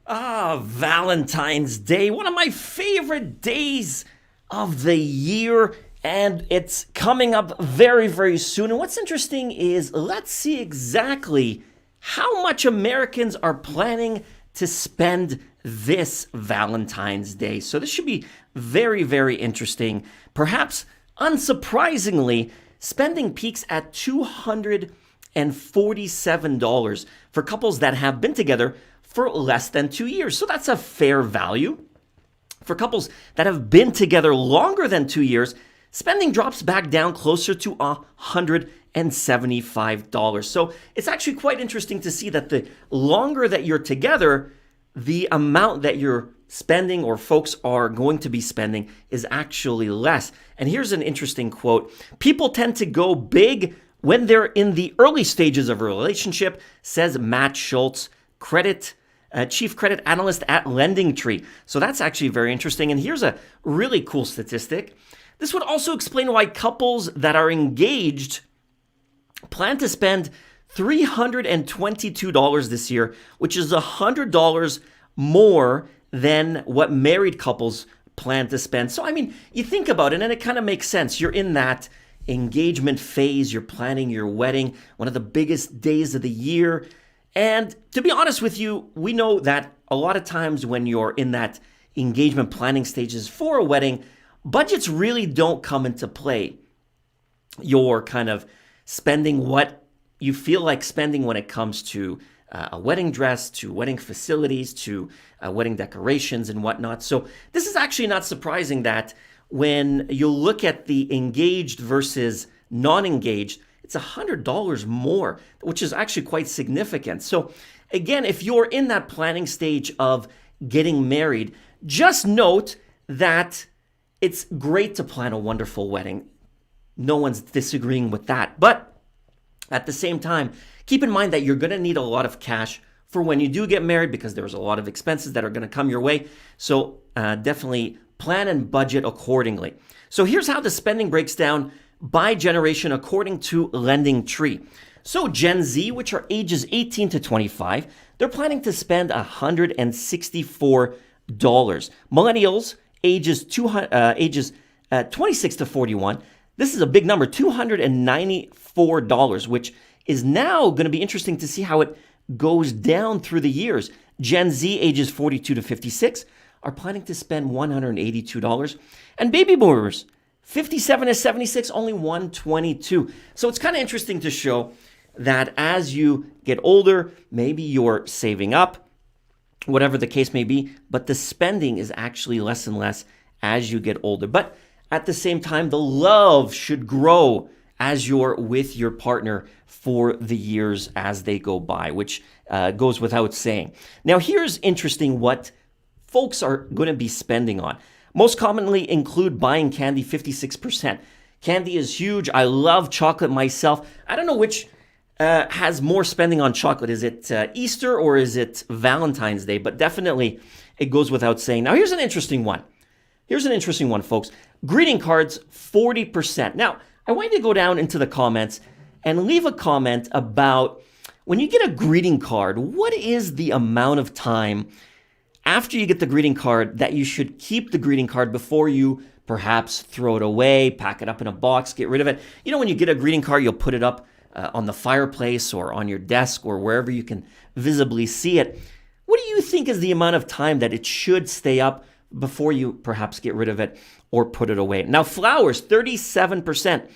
Valentine's Day, one of my favorite days of the year, and it's coming up very, very soon. And what's interesting is let's see exactly how much Americans are planning to spend this Valentine's Day. So this should be very, very interesting. Perhaps unsurprisingly, spending peaks at $247 for couples that have been together for less than 2 years. So that's a fair value. For couples that have been together longer than 2 years, spending drops back down closer to $175. So it's actually quite interesting to see that the longer that you're together, the amount that you're spending or folks are going to be spending is actually less. And here's an interesting quote. People tend to go big when they're in the early stages of a relationship, says Matt Schultz, chief credit analyst at LendingTree. So that's actually very interesting. And here's a really cool statistic. This would also explain why couples that are engaged plan to spend $322 this year, which is $100 more than what married couples plan to spend. So, I mean, you think about it and it kind of makes sense. You're in that engagement phase, you're planning your wedding, one of the biggest days of the year. And to be honest with you, we know that a lot of times when you're in that engagement planning stages for a wedding, budgets really don't come into play. You're kind of spending what you feel like spending when it comes to a wedding dress, to wedding facilities, to wedding decorations and whatnot. So this is actually not surprising that when you look at the engaged versus non-engaged, it's $100 more, which is actually quite significant. So again, if you're in that planning stage of getting married, just note that it's great to plan a wonderful wedding. No one's disagreeing with that. But at the same time, keep in mind that you're going to need a lot of cash for when you do get married because there's a lot of expenses that are going to come your way. So definitely plan and budget accordingly. So here's how the spending breaks down by generation according to LendingTree. So Gen Z, which are ages 18 to 25, they're planning to spend $164. Millennials, ages 26 to 41, this is a big number, $294, which is now going to be interesting to see how it goes down through the years. Gen Z, ages 42 to 56, are planning to spend $182. And baby boomers, 57 to 76, only $122. So it's kind of interesting to show that as you get older, maybe you're saving up, whatever the case may be, but the spending is actually less and less as you get older. But at the same time, the love should grow as you're with your partner for the years as they go by, which goes without saying. Now, here's interesting what folks are going to be spending on. Most commonly include buying candy, 56%. Candy is huge. I love chocolate myself. I don't know which has more spending on chocolate. Is it Easter or is it Valentine's Day? But definitely it goes without saying. Now, here's an interesting one. Folks. Greeting cards, 40%. Now, I want you to go down into the comments and leave a comment about when you get a greeting card, what is the amount of time after you get the greeting card that you should keep the greeting card before you perhaps throw it away, pack it up in a box, get rid of it. You know, when you get a greeting card, you'll put it up on the fireplace or on your desk or wherever you can visibly see it. What do you think is the amount of time that it should stay up before you perhaps get rid of it or put it away? Now, flowers, 37%.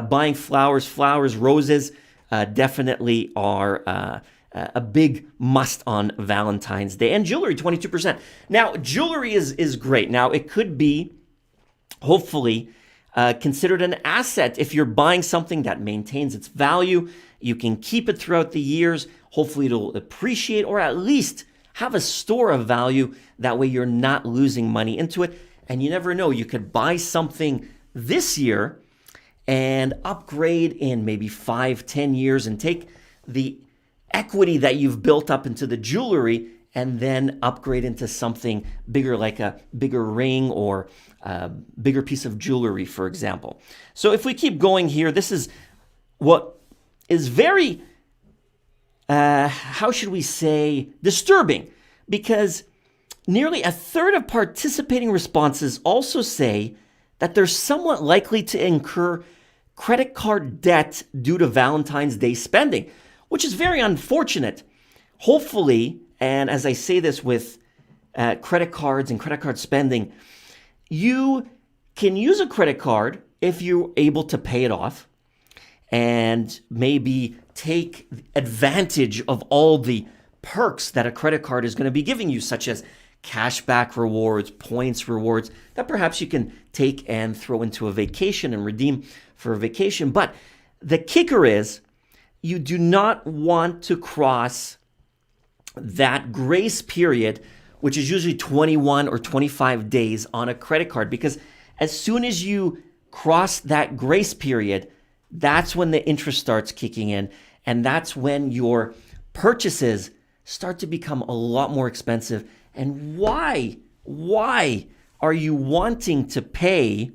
Buying flowers, roses definitely are a big must on Valentine's Day. And jewelry, 22%. Now, jewelry is great. Now, it could be, hopefully, considered an asset. If you're buying something that maintains its value, you can keep it throughout the years. Hopefully, it'll appreciate or at least have a store of value. That way, you're not losing money into it. And you never know, you could buy something this year and upgrade in maybe 5-10 years and take the equity that you've built up into the jewelry and then upgrade into something bigger, like a bigger ring or a bigger piece of jewelry, for example. So if we keep going here, this is what is very, how should we say, disturbing. because nearly a third of participating responses also say that they're somewhat likely to incur credit card debt due to Valentine's Day spending, which is very unfortunate. Hopefully, and as I say this with credit cards and credit card spending, you can use a credit card if you're able to pay it off and maybe take advantage of all the perks that a credit card is going to be giving you, such as cashback rewards, points rewards, that perhaps you can take and throw into a vacation and redeem for a vacation. But the kicker is you do not want to cross that grace period, which is usually 21 or 25 days on a credit card, because as soon as you cross that grace period, that's when the interest starts kicking in, and that's when your purchases start to become a lot more expensive. And why are you wanting to pay?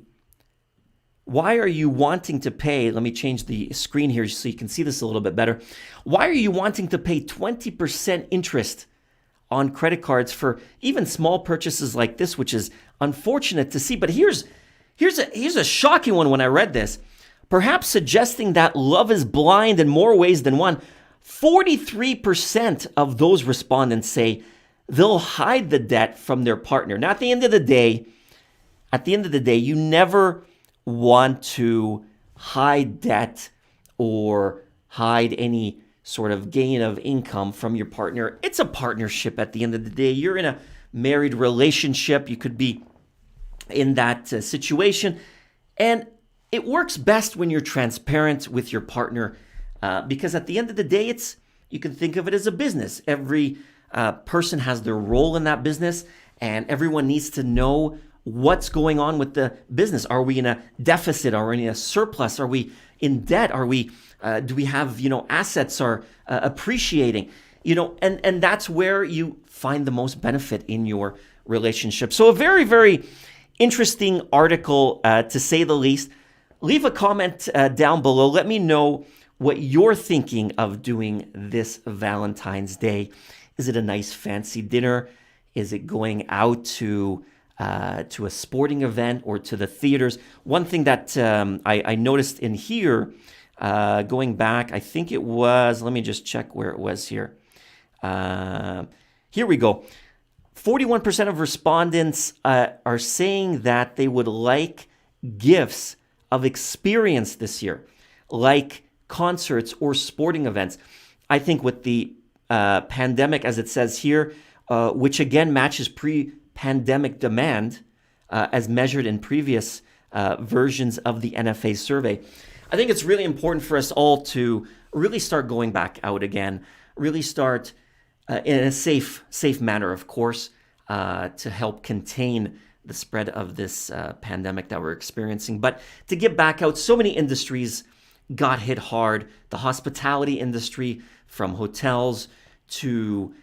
Why are you wanting to pay? Let me change the screen here so you can see this a little bit better. Why are you wanting to pay 20% interest on credit cards for even small purchases like this, which is unfortunate to see? But here's a shocking one when I read this. Perhaps suggesting that love is blind in more ways than one. 43% of those respondents say they'll hide the debt from their partner. Now, at the end of the day, you never want to hide debt or hide any sort of gain of income from your partner. It's a partnership at the end of the day. You're in a married relationship. You could be in that situation. And it works best when you're transparent with your partner because at the end of the day, you can think of it as a business. Every person has their role in that business, and everyone needs to know what's going on with the business. Are we in a deficit? Are we in a surplus? Are we in debt? Are we? Do we have assets are appreciating? And that's where you find the most benefit in your relationship. So a very, very interesting article to say the least. Leave a comment down below. Let me know what you're thinking of doing this Valentine's Day. Is it a nice fancy dinner? Is it going out to a sporting event or to the theaters? One thing that I noticed in here, going back, I think it was, let me just check where it was here. Here we go. 41% of respondents are saying that they would like gifts of experience this year, like concerts or sporting events. I think with the pandemic, as it says here, which again matches pre-pandemic demand as measured in previous versions of the NFA survey. I think it's really important for us all to really start going back out again, really start in a safe manner, of course, to help contain the spread of this pandemic that we're experiencing. But to get back out, so many industries got hit hard. The hospitality industry, from hotels to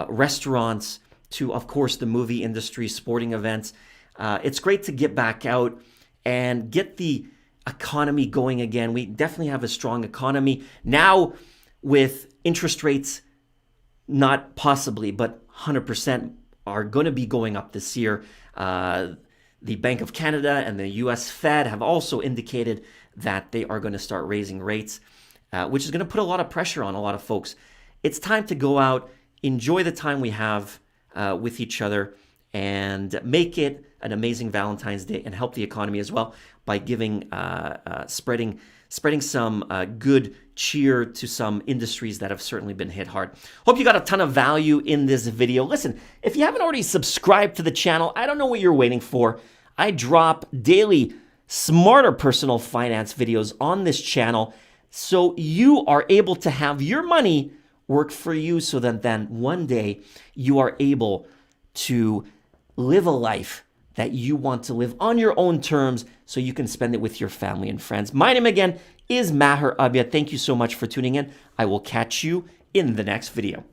restaurants to, of course, the movie industry, sporting events. It's great to get back out and get the economy going again. We definitely have a strong economy. Now, with interest rates, not possibly, but 100% are going to be going up this year. The Bank of Canada and the US Fed have also indicated that they are going to start raising rates, which is going to put a lot of pressure on a lot of folks. It's time to go out, enjoy the time we have with each other, and make it an amazing Valentine's Day and help the economy as well by giving, spreading some good cheer to some industries that have certainly been hit hard. Hope you got a ton of value in this video. Listen, if you haven't already subscribed to the channel, I don't know what you're waiting for. I drop daily smarter personal finance videos on this channel so you are able to have your money work for you, so that then one day you are able to live a life that you want to live on your own terms so you can spend it with your family and friends. My name again is Maher Abiad. Thank you so much for tuning in. I will catch you in the next video.